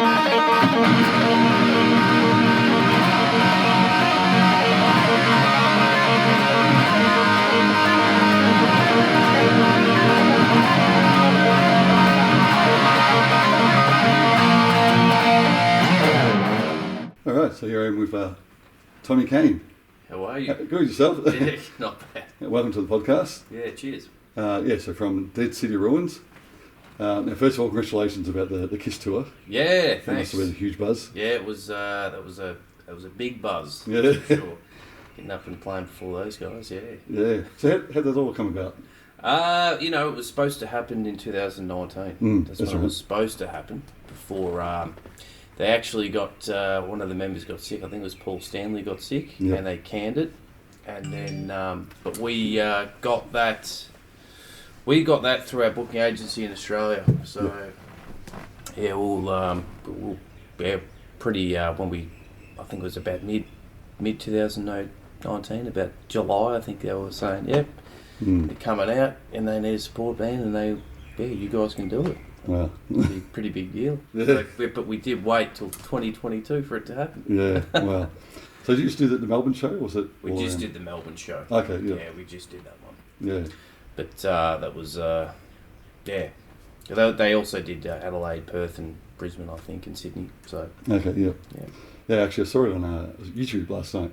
All right, so here I am with Tommy Cain. How are you? Good, yourself? Yeah, not bad. Welcome to the podcast. Yeah, cheers. So from Dead City Ruins. Now, first of all, congratulations about the Kiss tour. Yeah, That thanks. must have been a huge buzz. Yeah, it was. That was a big buzz. Yeah. For sure. Getting up and playing before those guys. Yeah. Yeah. So how did that all come about? It was supposed to happen in 2019. That's when right. it was supposed to happen. Before they actually got one of the members got sick. I think it was Paul Stanley got sick, and they canned it. And then, but we got that. We got that through our booking agency in Australia. So we'll pretty when we, I think it was about mid 2019, about July. I think they were saying, they're coming out and they need a support band, and you guys can do it. Wow. Pretty big deal. Yeah. But we did wait till 2022 for it to happen. Yeah, wow. So did you just do the Melbourne show, or was it? We just did the Melbourne show. Okay, yeah. Yeah, we just did that one. Yeah. But that was, They also did Adelaide, Perth and Brisbane, I think, and Sydney. So. Okay, yeah. Yeah, actually, I saw it on YouTube last night.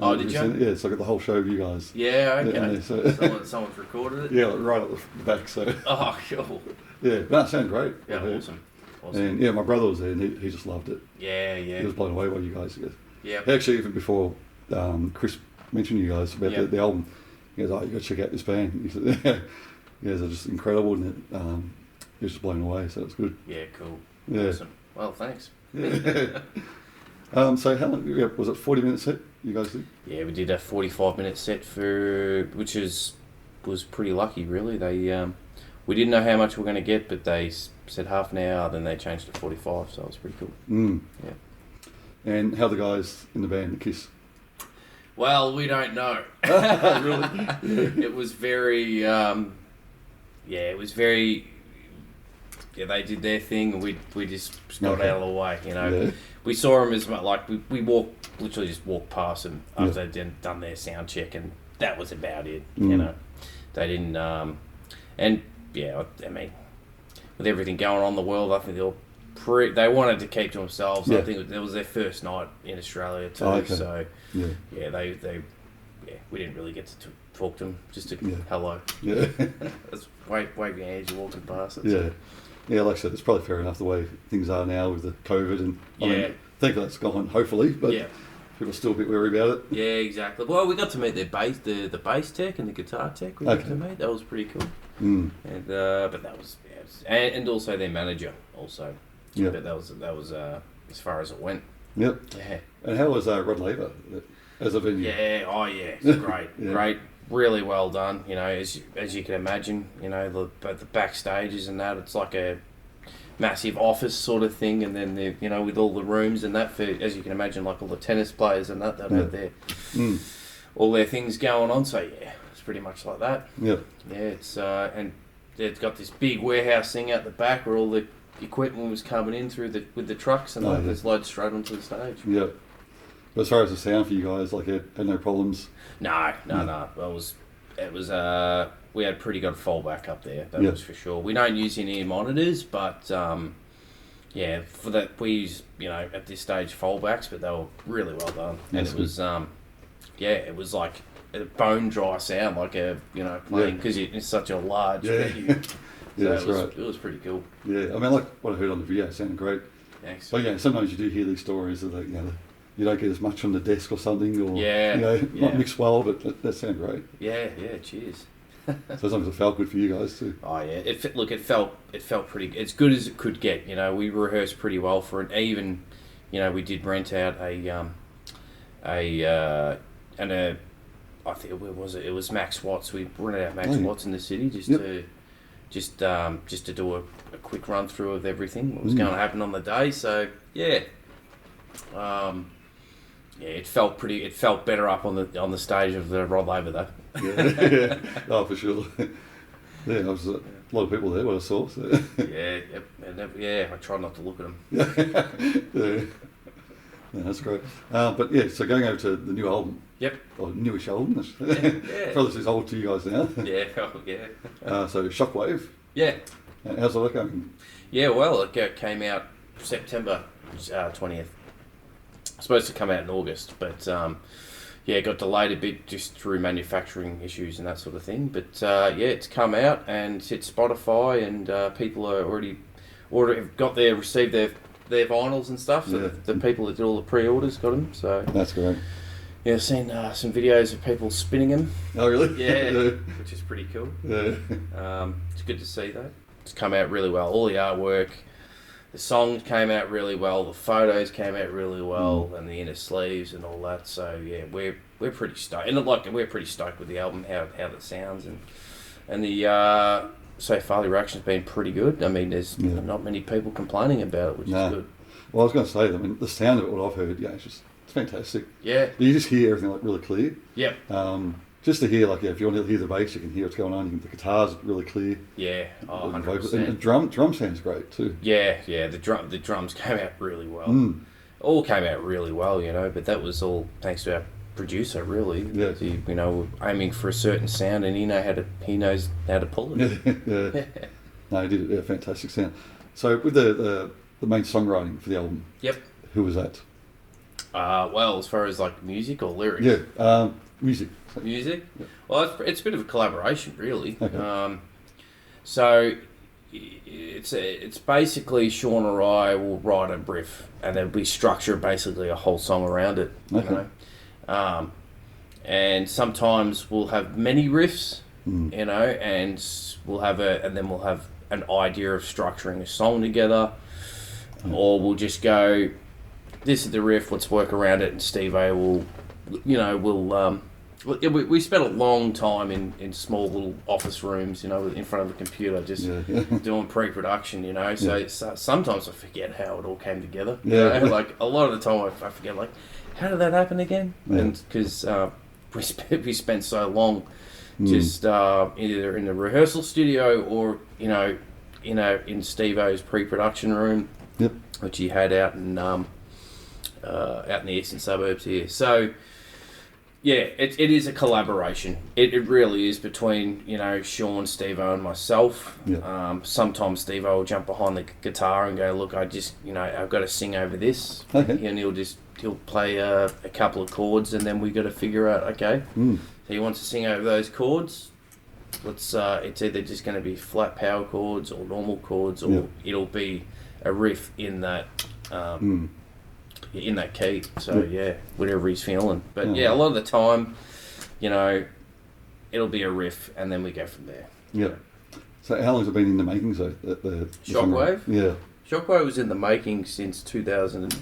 Oh, did you? Yeah, so I got the whole show of you guys. Yeah, okay. Yeah, so Someone's recorded it? yeah, like right at the back, so. Oh, cool. Yeah, that sounded great. Yeah, awesome. And yeah, my brother was there and he just loved it. Yeah. He was blown away by you guys. Yeah. Actually, even before Chris mentioned you guys about the album, he goes, "Oh, you got to check out this band." He said, "Yeah, they're just incredible," and he was just blown away. So it's good. Yeah, cool. Yeah. Awesome. Well, thanks. Yeah. So how long was it? 40-minute set you guys did? Yeah, we did a 45-minute set which was pretty lucky, really. They we didn't know how much we were going to get, but they said half an hour, then they changed to 45, so it was pretty cool. Yeah. And how the guys in the band, the Kiss? Well, we don't know. Really? It was very, they did their thing, and we just got out of the way, Yeah. We saw them as much, like, we literally just walked past them after they'd done their sound check, and that was about it, They didn't, I mean, with everything going on in the world, I think they wanted to keep to themselves. Yeah. I think it was their first night in Australia too, so we didn't really get to talk to them, just to hello. Yeah. That's waving your hands, you're walking past us. Yeah. Yeah, like I said, it's probably fair enough the way things are now with the COVID, and I mean, I think that's gone, hopefully, but people are still a bit wary about it. Yeah, exactly. Well, we got to meet their the bass tech and the guitar tech. We got to meet. That was pretty cool. And but that was and also their manager also. Yeah. But that was as far as it went. Yep. Yeah. And how was Rod Laver as a venue? Yeah. Oh yeah. It's great. Great. Really well done. As you can imagine. The backstages and that. It's like a massive office sort of thing, and then with all the rooms and that, for, as you can imagine, like all the tennis players and that have their all their things going on. So yeah, it's pretty much like that. Yeah. Yeah, it's and it's got this big warehouse thing out the back where all the equipment was coming in with the trucks, and there's loads straight onto the stage. Yeah. But as far as the sound for you guys, like, had no problems? No. It was we had pretty good fallback up there. That was for sure. We don't use any monitors, but for that we use at this stage fallbacks, but they were really well done. And it was it was like a bone dry sound, like playing, because it's such a large venue. Yeah, so that's right. It was pretty cool. Yeah, I mean, like what I heard on the video, it sounded great. Thanks. But sometimes you do hear these stories of you don't get as much on the desk or something, or not mixed well, but that sounded great. Yeah, cheers. So as long as it felt good for you guys too. Oh yeah, it felt pretty, as good as it could get. We rehearsed pretty well for it. Even, we did rent out I think it was Max Watts. We rented out Max Watts in the city just to do a quick run through of everything what was going to happen on the day. So it felt better up on the stage of the Rod Laver though. Yeah. Oh, for sure. Yeah, I was a lot of people there, what I saw. So. Yeah, I try not to look at them. Yeah. Yeah, that's great. But yeah, so going over to the new album. Yep. Or newish album. Yeah. Probably it's old to you guys now. Yeah, yeah. So Shockwave. Yeah. How's that going? Yeah, well, it came out September 20th. Supposed to come out in August, but yeah, it got delayed a bit just through manufacturing issues and that sort of thing. But yeah, it's come out and it's hit Spotify, and people are already received their vinyls and stuff. So the people that did all the pre-orders got them. So that's great. Yeah, I've seen some videos of people spinning them. Oh, really? Yeah, which is pretty cool. Yeah. It's good to see that. It's come out really well. All the artwork, the songs came out really well. The photos came out really well, and the inner sleeves and all that. So yeah, we're pretty stoked, and we're pretty stoked with the album, how that sounds, and the so far the reaction's been pretty good. I mean, there's not many people complaining about it, which is good. Well, I was going to say, I mean, the sound of it, what I've heard, it's fantastic. Yeah. You just hear everything like really clear. Yep. Just to hear, if you want to hear the bass, you can hear what's going on. The guitar's really clear. Yeah, 100%. And the drum sounds great too. Yeah. The drums came out really well. All came out really well, but that was all thanks to our producer, really. Yeah. Aiming for a certain sound, and he knows how to pull it. Yeah. No, he did a fantastic sound. So with the main songwriting for the album. Yep. Who was that? Well, as far as like music or lyrics. Yeah. Music. Music? Yeah. Well, it's a bit of a collaboration, really. Okay. So it's basically Sean or I will write a riff, and then we structure basically a whole song around it. Okay. And sometimes we'll have many riffs, and we'll have an idea of structuring a song together, or we'll just go, this is the riff, let's work around it, and Steve-O will, we spent a long time in small little office rooms, in front of a computer, just doing pre-production, so sometimes I forget how it all came together. Like a lot of the time I forget, like, how did that happen again? And because we spent so long just either in the rehearsal studio or in Steve-O's pre-production room, which he had out in the eastern suburbs here. So yeah, it is a collaboration. It really is between Sean, Steve-O, and myself. Sometimes Steve-O will jump behind the guitar and go, look, I've got to sing over this, and he'll play a couple of chords, and then we got to figure out, okay, so he wants to sing over those chords. It's either just going to be flat power chords or normal chords, or it'll be a riff in that in that key. So whatever he's feeling. But a lot of the time, it'll be a riff, and then we go from there. Yeah. So how long has it been in the making? So the Shockwave? Yeah. Shockwave was in the making since 2000.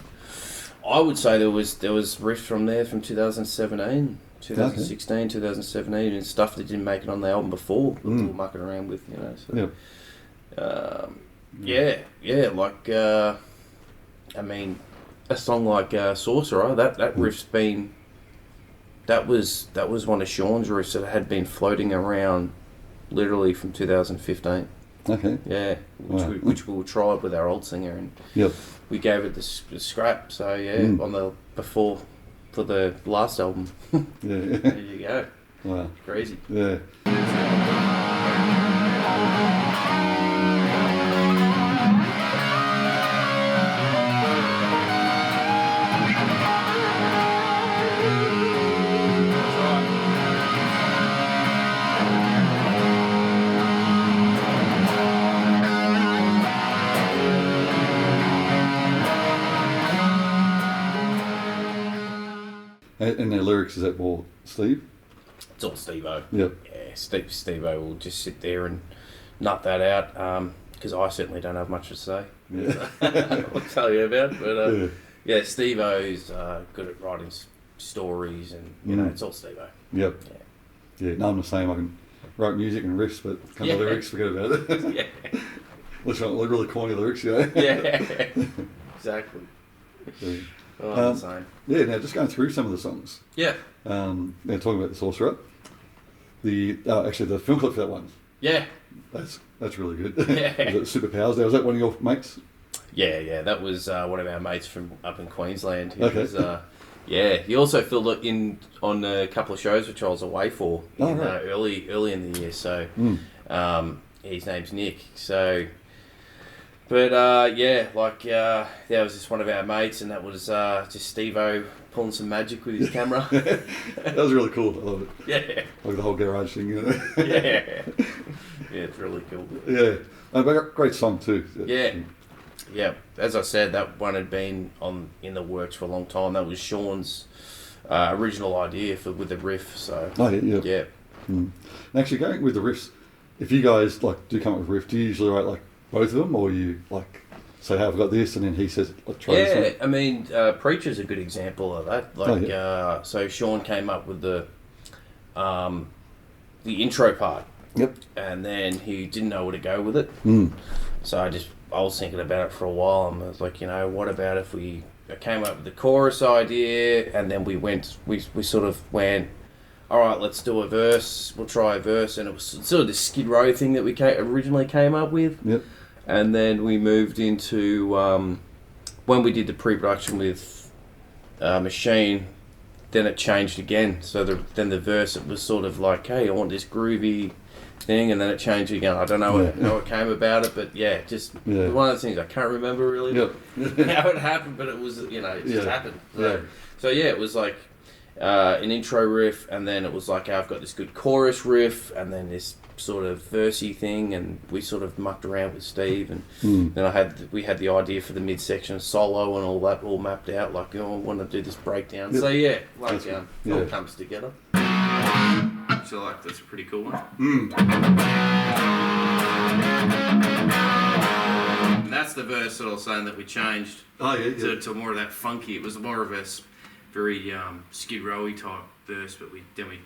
I would say there was riffs from there from 2017. 2016, 2017, and stuff that didn't make it on the album before, that we were mucking around with, So, like, I mean, a song like Sorcerer, that riff's been, that was one of Sean's riffs that had been floating around literally from 2015. Okay. Yeah, which we tried with our old singer, and we gave it the scrap. So on the before. For the last album. There you go. Wow. Crazy. Yeah. And the lyrics, is that more Steve? It's all Steve-O. Yep. Yeah, Steve-O will just sit there and nut that out, because I certainly don't have much to say. Yeah. I'll tell you about. But Steve-O's good at writing stories, and it's all Steve-O. Yep. Yeah. No, I'm the same. I can write music and riffs, but kind of lyrics, forget about it. Yeah. Unless you want really corny lyrics, Yeah. Exactly. Yeah. Oh, I'm the same. Yeah, now just going through some of the songs. Yeah. Talking about the Sorcerer. Actually, the film clip for that one. Yeah. That's That's really good. Yeah. Was it Superpowers there? Was that one of your mates? Yeah. That was one of our mates from up in Queensland. He Okay. was, he also filled it in on a couple of shows which I was away for early in the year. So his name's Nick. So, but there was just one of our mates, and that was just Steve-O pulling some magic with his camera. That was really cool. I love it. Yeah. Like the whole garage thing. You know? Yeah. Yeah, it's really cool. Yeah. Great song too. Yeah. As I said, that one had been in the works for a long time. That was Sean's original idea with the riff. So. Oh yeah. Yeah. And actually, going with the riffs, if you guys like do come up with a riff, do you usually write like both of them, or you like say, "Hey, I've got this," and then he says, "Try this one"? I mean, Preacher's a good example of that. Like, so Sean came up with the intro part. Yep. And then he didn't know where to go with it. So I was thinking about it for a while, and I was like, what about if I came up with the chorus idea, and then we sort of went, all right, let's do a verse, we'll try a verse, and it was sort of the Skid Row thing that we originally came up with. Yep. And then we moved into, when we did the pre-production with Machine, then it changed again. So then the verse, it was sort of like, hey, I want this groovy thing, and then it changed again. I don't know how it came about it, but one of the things I can't remember really how it happened, but it was, it just happened. So it was like an intro riff, and then it was like, I've got this good chorus riff, and then this sort of versey thing, and we sort of mucked around with Steve, and then we had the idea for the midsection solo and all that all mapped out, like, I want to do this breakdown. So it all comes together. So like, that's a pretty cool one. And that's the verse that I was saying that we changed to more of that funky. It was more of a very Skid Row-y type verse, but then we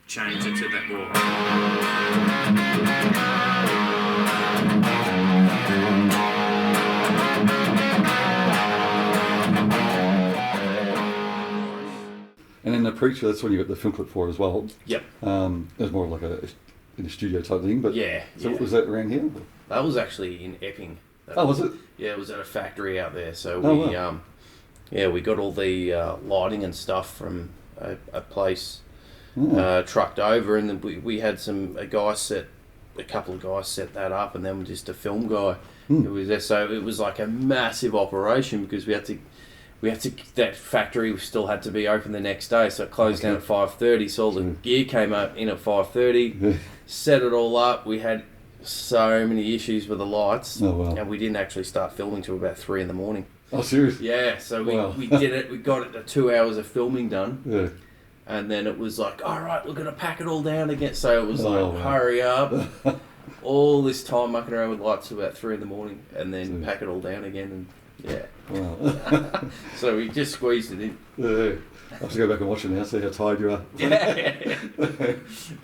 changed it to that more. And then the Preacher, that's when you got the film clip for as well. Yep. It was more of like in a studio type thing, but was that around here? That was actually in Epping. Was it? Yeah, it was at a factory out there. So we got all the lighting and stuff from a place trucked over, and then we had a couple of guys set that up, and then just a film guy who was there. So it was like a massive operation, because we had to that factory still had to be open the next day, so it closed down at 5:30. So all the gear came up in at 5:30, set it all up. We had so many issues with the lights, and we didn't actually start filming till about 3 a.m. Oh, seriously? Yeah, so we did it. We got it to 2 hours of filming done. Yeah. And then it was like, all right, we're going to pack it all down again. So it was hurry up. All this time mucking around with lights till about 3 a.m, and then pack it all down again. And Wow. So we just squeezed it in. Yeah. I have to go back and watch it now, see how tired you are.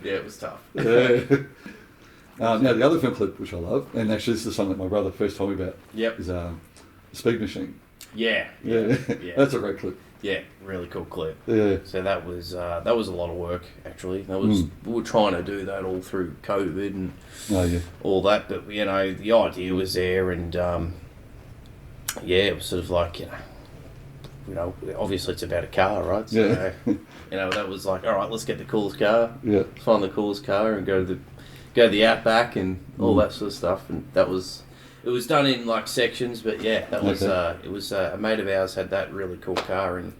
It was tough. Now the other film clip, which I love, and actually this is the song that my brother first told me about, is Speed Machine. Yeah. That's a great clip. Yeah, really cool clip. Yeah. So that was a lot of work, actually. That was we were trying to do that all through COVID and all that, but the idea was there, and it was sort of like obviously it's about a car, right? So that was like, all right, let's get the coolest car. Yeah. Let's find the coolest car and go to the Outback and all that sort of stuff, and it was done in like sections, but that was it was a mate of ours had that really cool car, and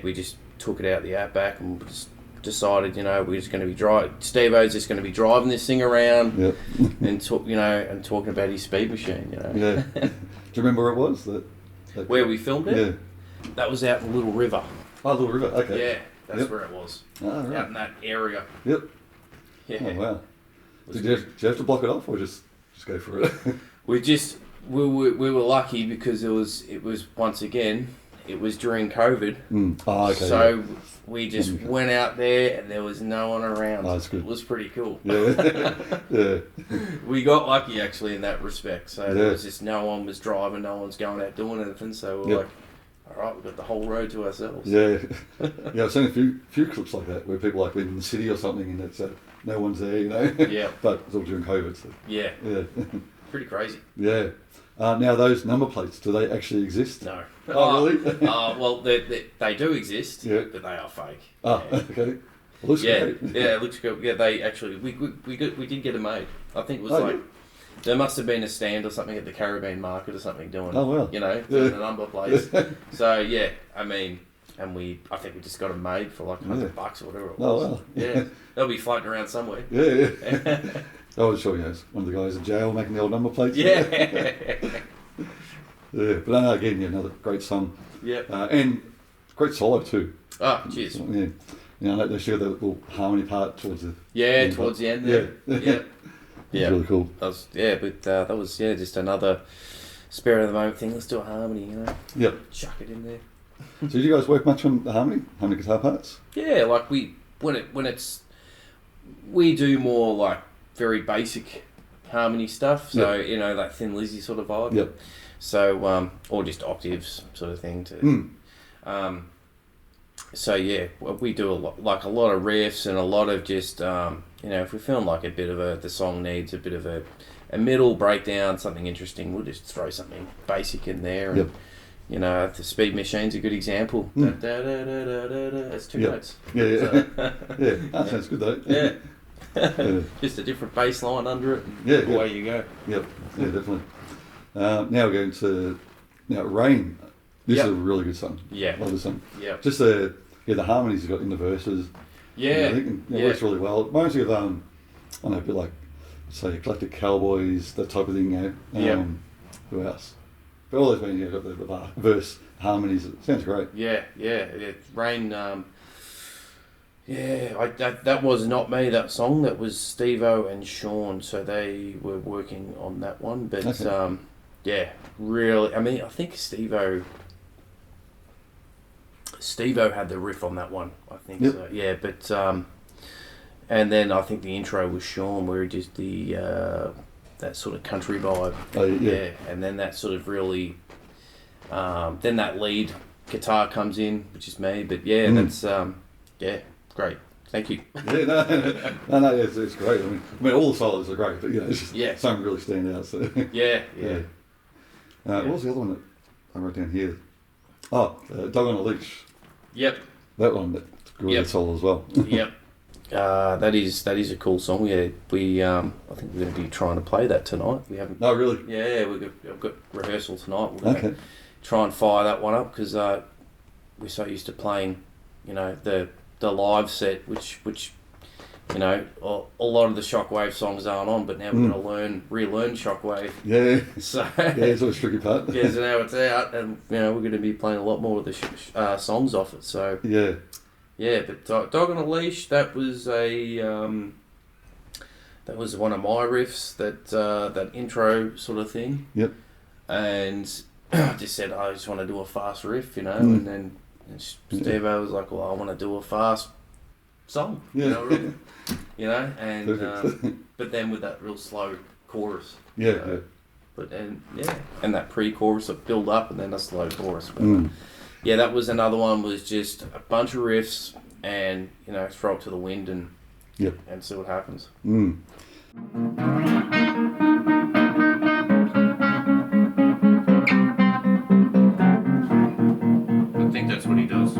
we just took it out the Outback and just decided we're just going to be Steve-O's just going to be driving this thing around and talking about his speed machine. Do you remember where it was where we filmed it? Yeah, that was out in Little River. Oh, Little River. Okay. Yeah, that's where it was. Oh, right. Out in that area. Yep. Yeah. Oh, wow. Did you have to block it off, or just go for it? we were lucky because it was once again it was during COVID. Oh, okay. So we just went out there and there was no one around. Oh, that's good. It was pretty cool. Yeah. We got lucky actually in that respect. So there was just no one was driving, no one's going out doing anything. So we're like, all right, we've got the whole road to ourselves. Yeah, yeah. I've seen a few clips like that where people like in the city or something, and it's no one's there, you know. Yeah. But it's all during COVID. So. Yeah. Yeah. Pretty crazy. Yeah. Now those number plates, do they actually exist? No. Oh, really? Well, they do exist, yeah. but they are fake. Oh, yeah. Okay. It looks great. Yeah, it looks good. Yeah, they actually we did get them made. I think it was Yeah. there must have been a stand or something at the Caribbean market or something doing. Oh wow. Doing the number plates. So yeah, I mean, and I think we just got them made for like $100 or whatever it was. Oh wow. Yeah, they'll be floating around somewhere. Yeah. I was sure, one of the guys in jail making the old number plates. Yeah. Yeah, but again, another great song. Yeah. And great solo too. Oh, cheers. Yeah. They share the little harmony part towards the end. Towards the end there. Yeah. Yeah. Really cool. That was just another spare of the moment thing. Let's do a harmony, you know. Yep. Chuck it in there. So did you guys work much on the harmony guitar parts? Yeah, like we do more like very basic harmony stuff. So that Thin Lizzy sort of vibe. Yep. So or just octaves sort of thing too. So yeah, we do a lot of riffs and a lot of just if we're feeling like the song needs a bit of a middle breakdown, something interesting, we'll just throw something basic in there. And, the Speed Machine's a good example. That's two notes. Yeah. So, yeah, that sounds good though. Yeah. Just a different bass line under it. And away you go. Yep. Yeah, definitely. Now we're going to Rain. This is a really good song. Yeah. Love this song. Yeah. Just the harmonies you've got in the verses. Yeah. I think it works really well. It reminds me of a bit like say Eclectic Cowboys, that type of thing. Who else? But all those bands, got the verse harmonies. It sounds great. Yeah. Rain. That was not me. That song. That was Steve-O and Sean. So they were working on that one. But really. I mean, I think Steve-O had the riff on that one. I think so. Yeah, but and then I think the intro was Sean, where he just that sort of country vibe. Oh, yeah. And then that sort of really, then that lead guitar comes in, which is me. But that's great. Thank you. Yeah, no, it's great. I mean, all the solos are great, but it's just some really stand out. So. Yeah. What was the other one that I wrote down here? Oh, Dog on a Leash. Yep. That one, that's good solo as well. Yep. That is a cool song. Yeah, I think we're going to be trying to play that tonight. We haven't. No, really. Yeah, I've got rehearsal tonight. We're going to try and fire that one up because we're so used to playing, the live set, which a lot of the Shockwave songs aren't on, but now we're going to relearn Shockwave. Yeah. So it's always a tricky part. Yeah, so now it's out, and we're going to be playing a lot more of the songs off it. So yeah. Yeah, but Dog on a Leash, that was one of my riffs, that intro sort of thing. Yep. And I just said I just want to do a fast riff, and then Steve-O was like, well, I want to do a fast song, and but then with that real slow chorus. Yeah. And that pre-chorus that build up and then a slow chorus. But, that was another one. Was just a bunch of riffs and throw it to the wind and see what happens. I think that's what he does.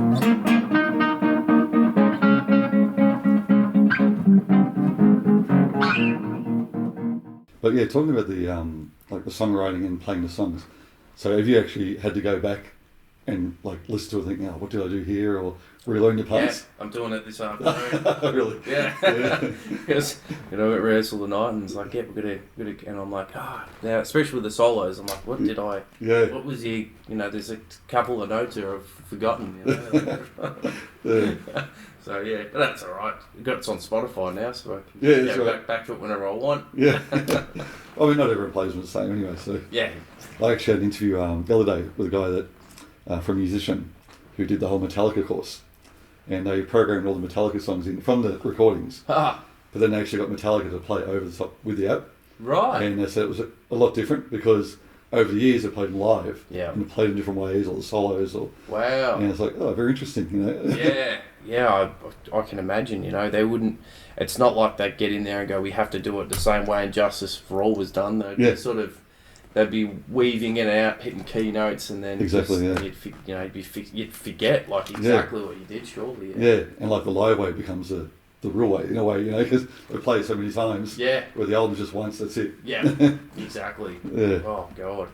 But talking about the the songwriting and playing the songs. So have you actually had to go back and listen to it and think, what did I do here, or relearn your parts? Yeah, I'm doing it this afternoon. Really? Yeah. Because we're at rehearsal tonight, and it's like, we're gonna, and I'm like, now especially with the solos, I'm like, what did I? Yeah. What was the? There's a couple of notes here I've forgotten. So but that's all right. It's on Spotify now, so I can go back to it whenever I want. Yeah. I mean, not everyone plays them the same anyway. So yeah. I actually had an interview the other day with a guy that from a musician who did the whole Metallica course, and they programmed all the Metallica songs in from the recordings. But then they actually got Metallica to play over the top with the app. Right. And they said it was a lot different because over the years, they played them live. Yeah. And they played in different ways, or the solos, or. Wow. And it's like, oh, very interesting, you know. Yeah. I can imagine. You know, they wouldn't. It's not like they'd get in there and go, we have to do it the same way and Justice for All was done. They'd be weaving it out, hitting keynotes, and then exactly, you'd forget like exactly what you did. Surely, yeah, and like the live way becomes the real way in a way, you know, because they play it so many times. Yeah, where the album's just once, that's it. Yeah, exactly. Yeah. Oh God,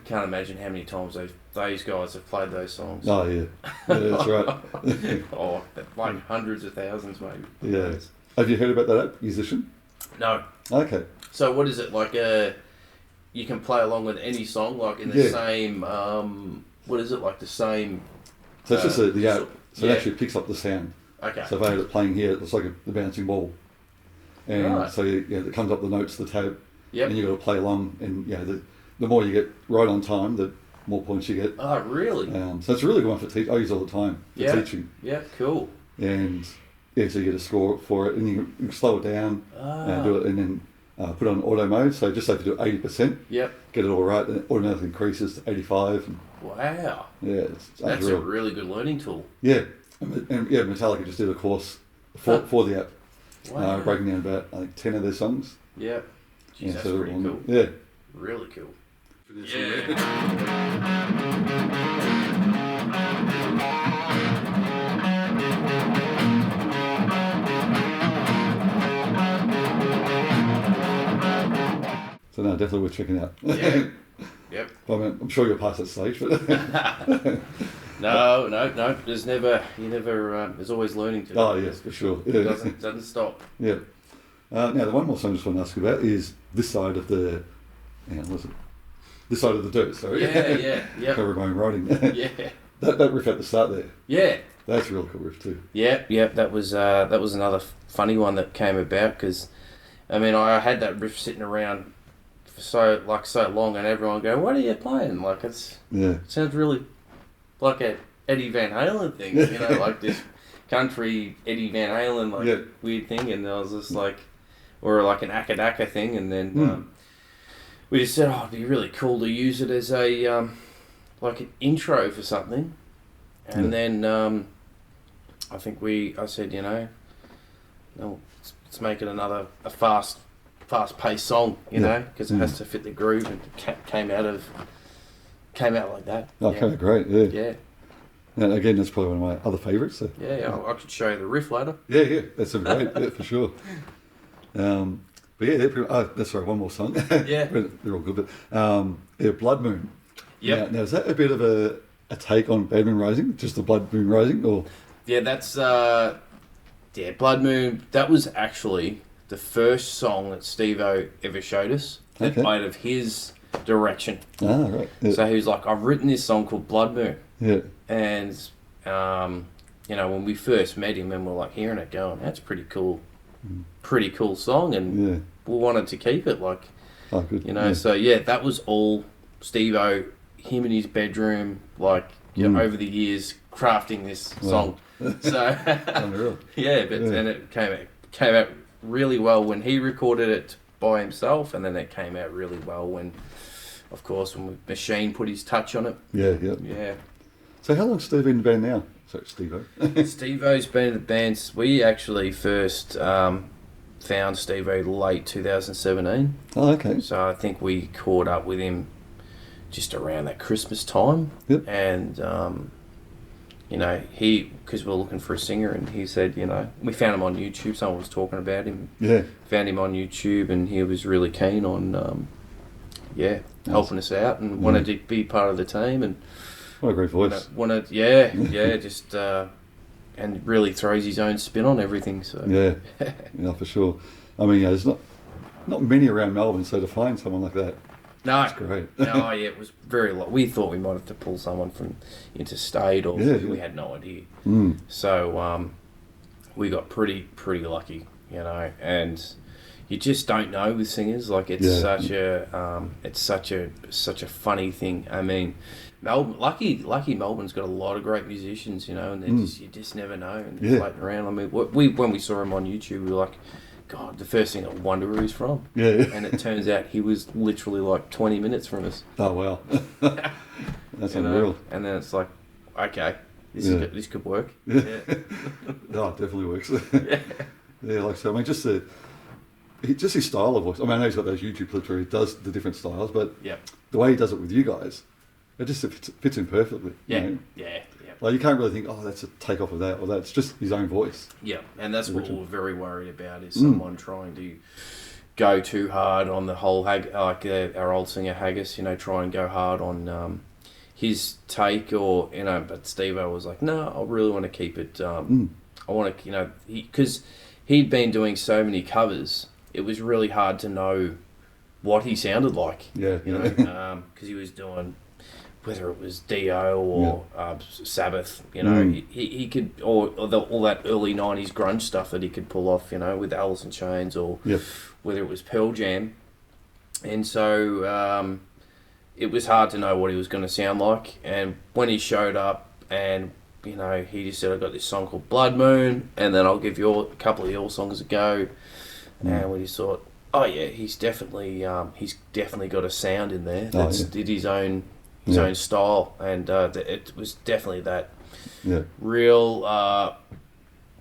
can't imagine how many times those guys have played those songs. Oh yeah, that's right. Oh, like hundreds of thousands, maybe. Yeah. Have you heard about that app, Musician? No. Okay. So what is it like? You can play along with any song, like in the same. What is it like? The same. So it's just the app. So it actually picks up the sound. Okay. So if I had it playing here, it's like the bouncing ball, and so it comes up the notes, the tab, and you got to play along, and the more you get right on time, the more points you get. Oh, really? So it's a really good one for teaching. I use it all the time for teaching. Yeah, cool. And so you get a score for it, and you can slow it down and do it, and then put it on auto mode. So just say if you do 80%, get it all right, then it automatically increases to 85. Wow. Yeah, that's a really good learning tool. Yeah, and Metallica just did a course for the app, breaking down about I think 10 of their songs. Yeah, jeez, that's pretty cool. Yeah, really cool. So no, definitely worth checking out. Yeah. Yep. I mean, I'm sure you'll pass that stage, but no. There's there's always learning to. Oh yes, for sure. Yeah. It doesn't stop. Yeah. Now the one more song I just want to ask you about is this side of the. This side of the dirt. Sorry. Yeah. Cover my own writing. Yeah. That riff at the start there. Yeah. That's a real cool riff too. Yeah. That was another funny one that came about because, I mean, I had that riff sitting around for so long, and everyone go, "What are you playing?" Like it sounds really like a Eddie Van Halen thing, you know, like this country Eddie Van Halen weird thing, and I was just like, or like an Akadaka thing, and then we just said, it'd be really cool to use it as a like an intro for something, and then I said, let's make it a fast-paced song, you know, because it has to fit the groove, and it came out like that. Oh, okay, great, Yeah. And again, that's probably one of my other favourites. So. Yeah, I could show you the riff later. Yeah, that's a great, for sure. But that's right, one more song. Yeah. They're all good, but Blood Moon. Yeah. Now, is that a bit of a take on Bad Moon Rising, just the Blood Moon Rising, or? Yeah, that's Blood Moon. That was actually the first song that Steve-O ever showed us that out of his direction. Ah, right. Yeah. So he was like, I've written this song called Blood Moon. Yeah. And, when we first met him and we're like hearing it going, that's pretty cool song, and we wanted to keep it like, good. So that was all Steve-O, him in his bedroom, like, over the years crafting this song. So, unreal. And it came out really well when he recorded it by himself, and then it came out really well when Machine put his touch on it. Yeah. So how long's Steve been in the band now? Sorry, Steve-O. Steve-O's been in the band. We actually first found Steve-O late 2017. Oh, okay. So I think we caught up with him just around that Christmas time. Yep. And, because we were looking for a singer, and he said, we found him on YouTube. Someone was talking about him. Yeah. Found him on YouTube, and he was really keen on, helping us out, and wanted to be part of the team. And what a great voice. Just and really throws his own spin on everything. So yeah, for sure. I mean, there's not many around Melbourne, so to find someone like that, that's great. It was very. We thought we might have to pull someone from interstate, or we had no idea. So we got pretty lucky, and you just don't know with singers. Like it's such a funny thing. I mean, Melbourne, lucky Melbourne's got a lot of great musicians, and you just never know, and they're floating around. I mean, when we saw him on YouTube, we were like, God, the first thing I wonder where he's from. Yeah. And it turns out he was literally like 20 minutes from us. Oh, wow. That's You know? unreal. And then it's like, okay, this could work. Yeah. Yeah. No, it definitely works. Yeah. Yeah, like so. I mean, just his style of voice. I mean, I know he's got those YouTube clips where he does the different styles, but Yeah. the way he does it with you guys, it just fits in perfectly. Yeah. You know? Yeah. Like you can't really think, oh, that's a takeoff of that, or that's just his own voice. Yeah, and that's what Original. we're very worried about is someone trying to go too hard on the whole our old singer Haggis, try and go hard on his take, or but Steve-O was like, no, I really want to keep it. I want to, because he'd been doing so many covers, it was really hard to know what he sounded like. Yeah, because he was doing, whether it was Dio or Sabbath, he could, or all that early 90s grunge stuff that he could pull off, with Alice in Chains, or whether it was Pearl Jam. And so it was hard to know what he was going to sound like. And when he showed up and, he just said, I've got this song called Blood Moon, and then I'll give you a couple of your songs a go. And we just thought, oh yeah, he's definitely got a sound in there that's did his own style, and it was definitely that real.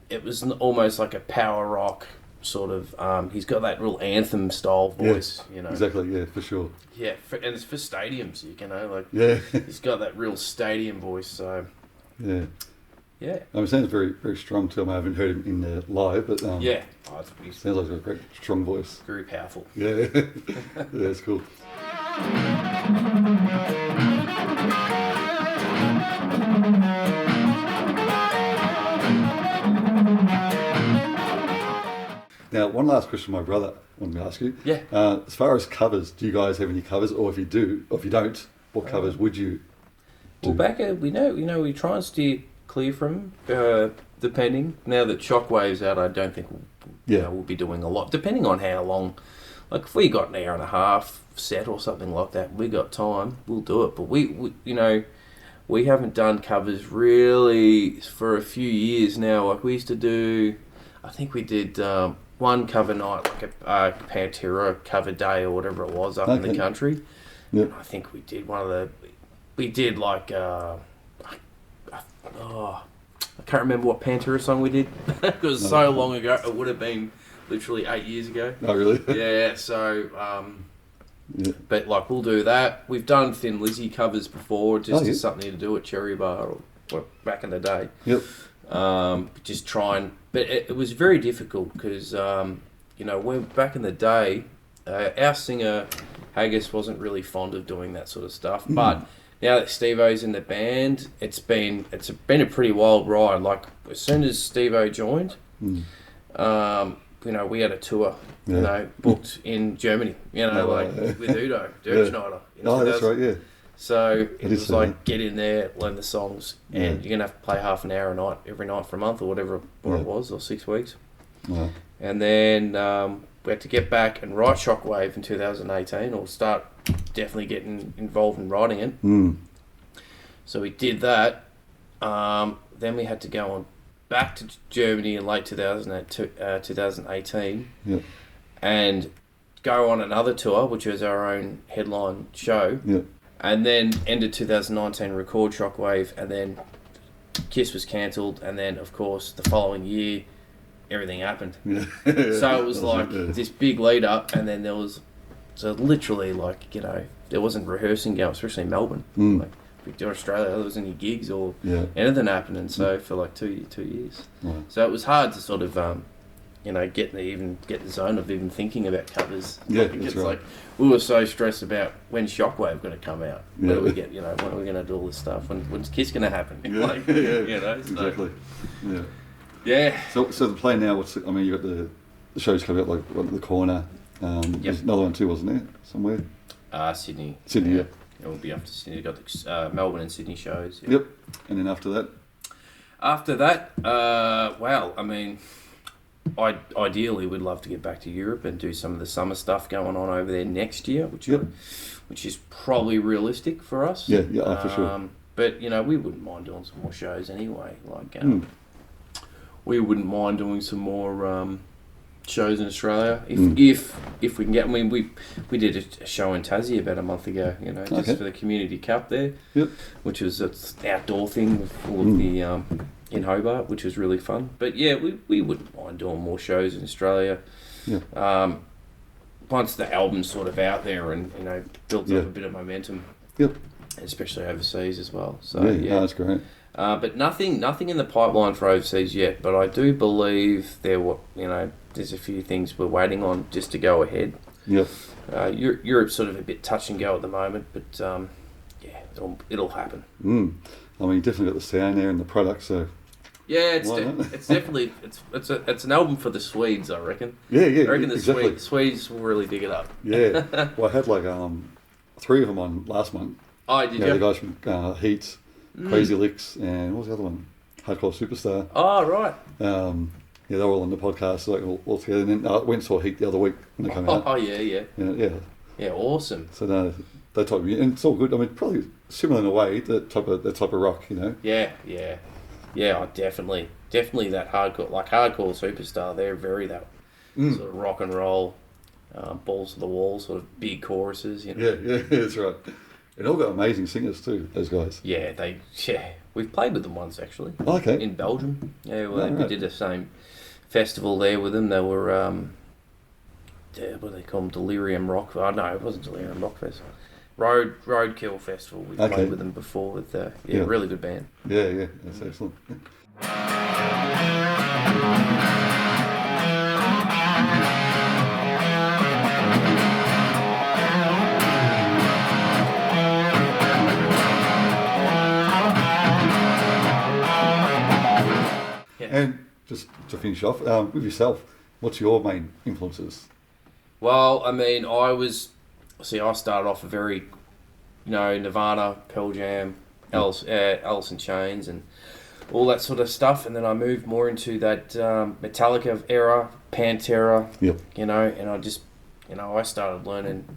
It was almost like a power rock sort of. He's got that real anthem style voice, Exactly, yeah, for sure. Yeah, and it's for stadiums, he's got that real stadium voice. So yeah. Yeah. It sounds very, very strong too. I haven't heard him in live, but sounds like he's got a great, strong voice. Very powerful. Yeah, yeah, it's cool. Now, one last question my brother wanted me to ask you. Yeah. As far as covers, do you guys have any covers, or if you do, or if you don't, what covers would you do? Well, back we try and steer clear from depending. Now that Shockwave's out, I don't think we'll be doing a lot, depending on how long. Like if we got an hour and a half set or something like that, we got time, we'll do it. But we haven't done covers really for a few years now. Like we used to do, I think we did one cover night, like a Pantera cover day or whatever it was up in the country. Yep. And I think we did we did like I can't remember what Pantera song we did. It was so long ago. It would have been literally 8 years ago. Oh, really? Yeah, so but like we'll do that. We've done Thin Lizzy covers before, just as something to do at Cherry Bar or back in the day. Yep. Just trying, but it was very difficult because when back in the day, our singer Haggis wasn't really fond of doing that sort of stuff. But now that Steve-O's in the band, it's been a pretty wild ride. Like as soon as Steve-O joined, we had a tour, booked in Germany, with Udo Dirtschneider. Oh, that's right, yeah. So it was like, get in there, learn the songs, and you're going to have to play half an hour a night, every night for a month or whatever it was, or 6 weeks. Wow. And then we had to get back and write Shockwave in 2018, or start definitely getting involved in writing it. So we did that. Then we had to go on back to Germany in late 2018 and go on another tour, which was our own headline show. And then ended 2019, record Shockwave, and then Kiss was cancelled, and then of course the following year everything happened. So it was like this big lead up, and then there was literally there wasn't rehearsing going, especially in Melbourne. Like Victoria, Australia, there wasn't any gigs or anything happening. So for like 2 years, so it was hard to sort of get the zone of even thinking about covers. That's right. Like we were so stressed about when Shockwave going to come out. When do we get? When are we going to do all this stuff? When's Kiss going to happen? Exactly. Yeah. So the play now. You got the shows coming up like right at the corner. There's another one too, wasn't there? Somewhere. Sydney. Sydney. Yeah. We'll be up to Sydney. We've got the Melbourne and Sydney shows. Yep. And then after that. Ideally, we'd love to get back to Europe and do some of the summer stuff going on over there next year, which is probably realistic for us. Yeah, for sure. But we wouldn't mind doing some more shows anyway. We wouldn't mind doing some more shows in Australia if we can get. I mean, we did a show in Tassie about a month ago. You know, just for the Community Cup there, which was an outdoor thing with all of the in Hobart, which was really fun. But yeah, we wouldn't mind doing more shows in Australia. Yeah. Once the album's sort of out there and built up a bit of momentum. Yep. Especially overseas as well. So yeah, that's great. But nothing in the pipeline for overseas yet. But I do believe there's a few things we're waiting on just to go ahead. Yep. Europe's sort of a bit touch and go at the moment, but it'll happen. I mean, you definitely got the sound there and the product, so. Yeah, it's definitely it's an album for the Swedes, I reckon. Yeah, I reckon the Swedes will really dig it up. Yeah. Well, I had like 3 of them on last month. Oh, did you? The guys from Heat, Crazy Licks, and what was the other one? Hardcore Superstar. Oh, right. They're all on the podcast, so like all together. And then I went and saw Heat the other week when they came out. Oh, yeah. Yeah, awesome. So no, that type of music, and it's all good. I mean, probably similar in a way, that type of rock, Yeah, I definitely that hardcore Superstar. They're very that sort of rock and roll, balls to the wall, sort of big choruses. Yeah, that's right. And all got amazing singers too, those guys. Yeah, we've played with them once actually. Oh, okay. In Belgium. Yeah, we did the same festival there with them. They were what do they call them? Delirium Rock. Oh no, it wasn't Delirium Rock Festival. Roadkill Festival. We played with them before with really good band. Yeah, that's excellent. And just to finish off, with yourself, what's your main influences? Well, I mean, I started off a very, Nirvana, Pearl Jam, Alice in Chains, and all that sort of stuff. And then I moved more into that Metallica era, Pantera, and I just, I started learning,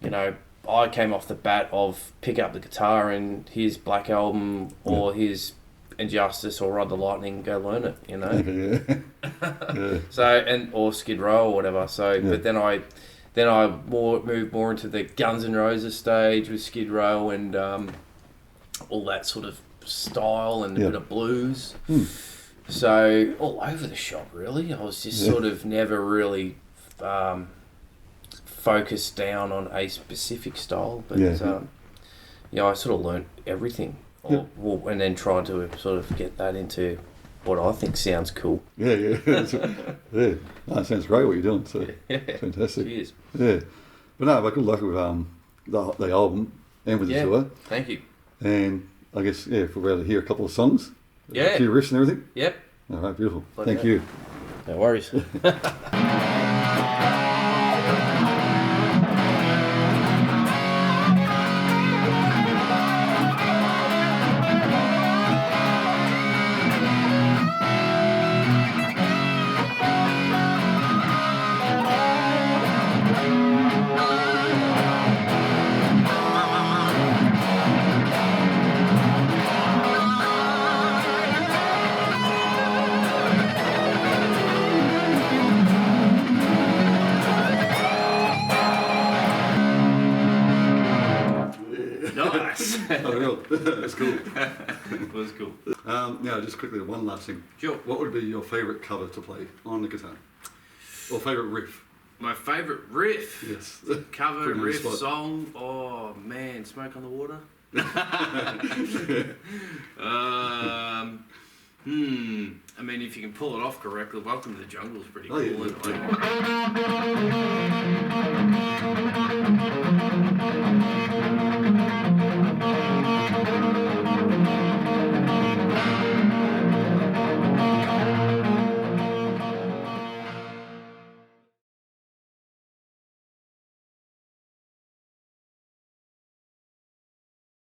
I came off the bat of pick up the guitar and his Black Album or his Injustice or Ride the Lightning, go learn it, Yeah. So or Skid Row or whatever. So, but then I moved more into the Guns N' Roses stage with Skid Row and all that sort of style and a bit of blues. So all over the shop really. I was just sort of never really focused down on a specific style, but I sort of learnt everything. And then trying to sort of get that into what I think sounds cool. Yeah. No, it sounds great what you're doing. So fantastic. Cheers. Yeah, but no, good luck with the album and with the tour. Thank you. And I guess if we're able to hear a couple of songs, a few riffs and everything. Yep. All right, beautiful. Thank you. No worries. That's cool. It was cool. Now, just quickly, one last thing. Sure. What would be your favourite cover to play on the guitar? Or favourite riff? My favourite riff? Yes. Cover, riff, song? Oh, man, Smoke on the Water? I mean, if you can pull it off correctly, Welcome to the Jungle is pretty cool. Isn't it?